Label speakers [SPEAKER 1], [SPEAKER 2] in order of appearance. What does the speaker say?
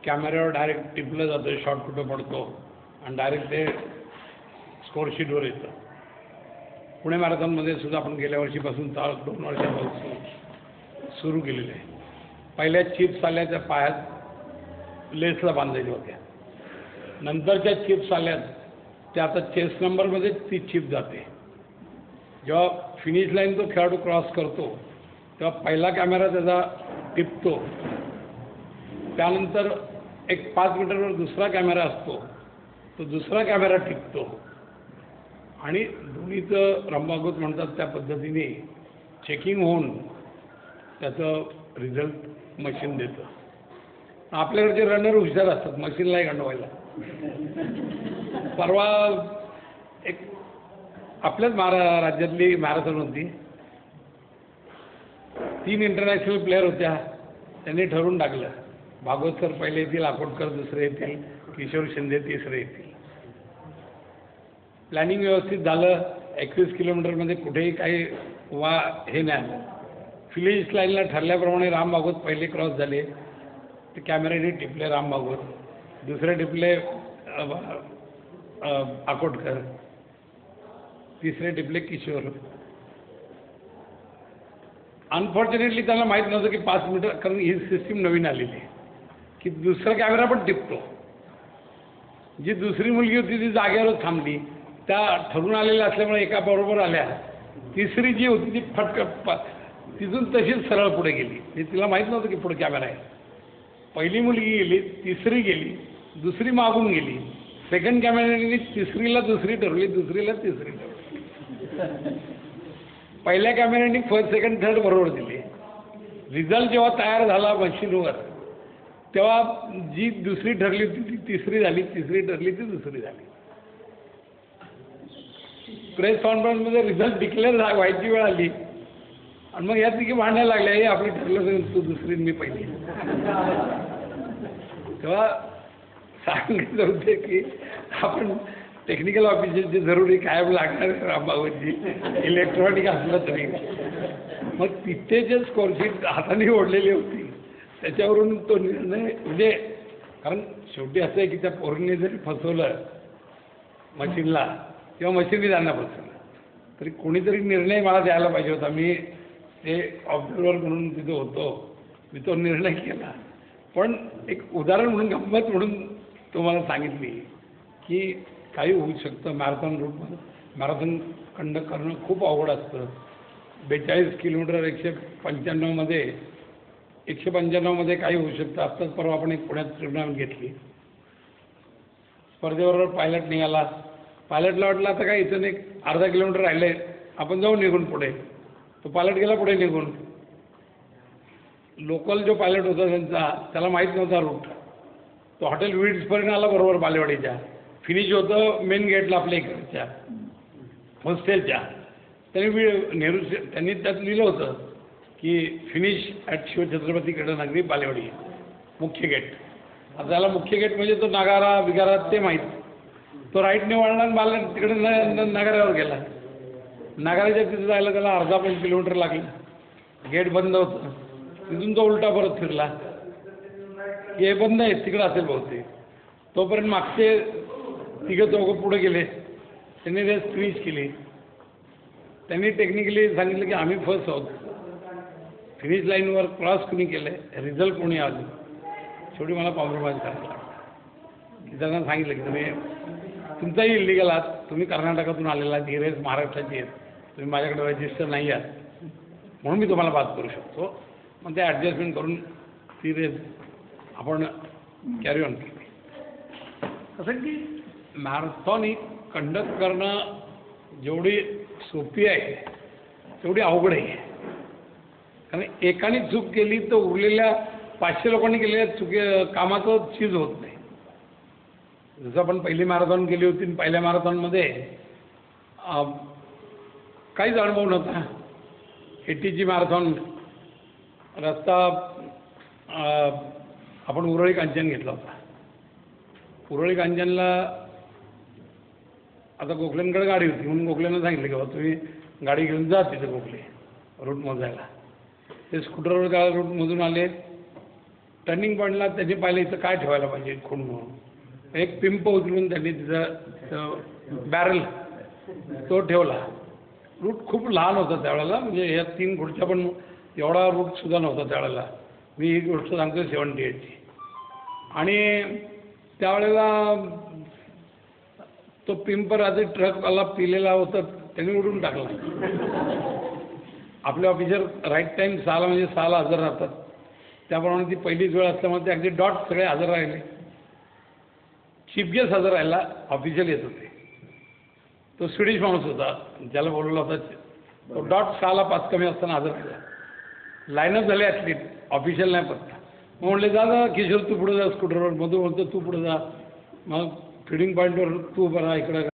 [SPEAKER 1] कॅमेऱ्यावर direct टिपलं जातं, shot कुठं पडतो आणि डायरेक्ट ते स्कोअरशीटवर येतं. पुणे मॅरेथॉनमध्ये सुद्धा आपण गेल्या वर्षीपासून 2 वर्षापासून सुरू केलेलं आहे. पहिल्या चिप्स आल्या त्या पायात लेसला बांधायच्या होत्या. नंतरच्या चिप्स आल्यात त्या आता चेस्ट नंबरमध्ये ती चिप जाते. जेव्हा फिनिश लाईन तो खेळाडू क्रॉस करतो तेव्हा पहिला कॅमेरा त्याचा टिपतो. त्यानंतर एक 5 मीटरवर दुसरा कॅमेरा असतो, तो दुसरा कॅमेरा टिपतो आणि दोन्हीचं रंबागोत म्हणतात त्या पद्धतीने चेकिंग होऊन त्याचं रिझल्ट मशीन देतं. आपल्याकडचे रनर हुशार असतात, मशीनलाही गंडवायला. परवा एक आपल्याच राज्यातली मॅरेथॉन होती. 3 इंटरनॅशनल प्लेयर होत्या. त्यांनी ठरवून टाकलं, भागवत सर पहिले येतील, अकोटकर दुसरे येतील, किशोर शिंदे तिसरे येतील. प्लॅनिंग व्यवस्थित झालं. 21 किलोमीटरमध्ये कुठेही काही हे नाही. फिनिश लाईनला ठरल्याप्रमाणे राम भागवत पहिले क्रॉस झाले. ते कॅमेऱ्याने टिपले राम भागवत, दुसरे टिपले अकोटकर, तिसरे टिपले किशोर. अनफॉर्च्युनेटली त्यांना माहीत नव्हतं की 5 मीटर, कारण ही सिस्टीम नवीन आलेली आहे की दुसरा कॅमेरा पण टिपतो. जी दुसरी मुलगी होती ती जागेवरच थांबली. त्या ठरून आलेल्या असल्यामुळे एका बरोबर आल्या. तिसरी जी होती ती फटकन तिथून तशीच सरळ पुढे गेली. तिला माहीत नव्हतं की पुढे कॅमेरा आहे. पहिली मुलगी गेली, तिसरी गेली, दुसरी मागून गेली. सेकंड कॅमेऱ्याने तिसरीला दुसरी ठरवली, दुसरीला तिसरी ठरवली. पहिल्या कॅमेऱ्याने फर्स्ट सेकंड थर्ड बरोबर दिले. रिझल्ट जेव्हा तयार झाला मशीनवर तेव्हा जी दुसरी ठरली होती ती तिसरी झाली, तिसरी ठरली ती दुसरी झाली. प्रेस कॉन्फरन्समध्ये रिझल्ट डिक्लेअर व्हायची वेळ आली आणि मग या तिघी भांडायला लागल्या, हे आपली ठरलं तू दुसरी मी पहिली. तेव्हा सांगितलं होते की आपण टेक्निकल ऑफिसरची जरुरी कायम लागणार रामभागवतजी, इलेक्ट्रॉनिक असलं तरी. मग तिथे जे स्कोअरशीट हाताने ओढलेली होती त्याच्यावरून तो निर्णय, म्हणजे कारण शेवटी असं आहे की त्या पोरीने जरी फसवलं मशीनला किंवा मशीनने त्यांना फसवलं तरी कोणीतरी निर्णय मला द्यायला पाहिजे होता. मी ते ऑब्झर्वर म्हणून तिथं होतो, मी तो निर्णय केला. पण एक उदाहरण म्हणून, गंमत म्हणून तुम्हाला सांगितली की काही होऊ शकतं. मॅरेथॉन रूटमध्ये मॅरेथॉन कंडक्ट करणं खूप अवघड असतं. 42 किलोमीटर 195मध्ये काही होऊ शकतं. आत्ताच परवा आपण एक पुण्यात टुर्नामेंट घेतली. स्पर्धेबरोबर पायलट निघाला. पायलटला वाटलं आता काय इथून एक अर्धा किलोमीटर राहिले, आपण जाऊ निघून पुढे. तो पायलट गेला पुढे निघून. लोकल जो पायलट होता त्याला माहीत नव्हता रूट. तो हॉटेल विड्सपर्यंत आला बरोबर बालेवाडीच्या. फिनिश होतं मेन गेटला आपल्या इकडच्या हॉस्टेलच्या. त्यांनी त्यात लिहिलं होतं की फिनिश ॲट शिवछत्रपती कीर्तननगरी बालेवाडी, मुख्य गेट. आता त्याला मुख्य गेट म्हणजे तो नगारा बिगारा ते माहीत. तो राईटने वळला आणि तिकडे नगाऱ्यावर गेला. नगाराच्या तिथं जायला त्याला अर्धा 5 किलोमीटर लागला. गेट बंद होतं. तिथून तो उलटा परत फिरला की हे बंद आहे, तिकडं असेल बहुतेक. तोपर्यंत मागचे चौघं पुढे गेले. त्यांनी रेस फिनिश केली. त्यांनी टेक्निकली सांगितलं की आम्ही फर्स्ट आहोत. फिनिश लाईनवर क्रॉस कुणी केलं आहे, रिझल्ट कोणी आलं. शेवटी मला कॉम्प्रोमाइज करायला लागलं की त्यांना सांगितलं की तुम्ही तुमचाही इलिगल आहात, तुम्ही कर्नाटकातून आलेला आहात, ही रेस महाराष्ट्राची आहे, तुम्ही माझ्याकडे रजिस्टर नाही आहात म्हणून मी तुम्हाला बात करू शकतो. मग ते ॲडजस्टमेंट करून ती रेस आपण कॅरी ऑन केली. असं की मॅरेथॉन ही कंडक्ट करणं जेवढी सोपी आहे तेवढी अवघड आहे. कारण एकाने चूक केली तर उरलेल्या 500 लोकांनी केलेल्या कामाचं चीज होत नाही. जसं आपण पहिली मॅरेथॉन केली होती, पहिल्या मॅरेथॉनमध्ये काहीच अनुभव नव्हता. 80ची मॅरेथॉन रस्ता आपण उरळी कांचन घेतला होता. उरळी कांचनला आता गोखलेंकडे गाडी होती म्हणून गोखलेनं सांगितलं की बाबा तुम्ही गाडी घेऊन जा तिथे गोखले रूट मोजायला. ते स्कूटरवर रूट मोजून आले. टर्निंग पॉईंटला त्यांनी पाहिलं इथं काय ठेवायला पाहिजे खूण म्हणून एक पिंप उचलून त्यांनी तिथं बॅरल तो ठेवला. रूट खूप लहान होता त्यावेळेला, म्हणजे ह्या 3 खुर्च्या पण एवढा रूटसुद्धा नव्हता त्यावेळेला. मी ही गोष्ट सांगतो 78ची. आणि त्यावेळेला तो पिंप रात्री ट्रकवाला पिलेला होता, त्यांनी उडून टाकला. आपले ऑफिसर राईट टाईम 6ला म्हणजे 6ला हजर राहतात, त्याप्रमाणे ती पहिलीच वेळ असल्यामुळे ते अगदी डॉट सगळे हजर राहिले. चीफ गेस्ट हजर राहिला, ऑफिशियल येत होते. तो स्वीडिश माणूस होता, ज्याला बोलवला होता तो डॉट 6ला 5 कमी असताना हजर राहिला. लाईनअप झाले ॲथलीट, ऑफिशियल नाही पत्ता. मग म्हणले जा किशोर तू पुढे जा स्कूटरवर. मधू बोलतो तू पुढे जा, मग फिडिंग पॉईंटवर तू बरा इकडं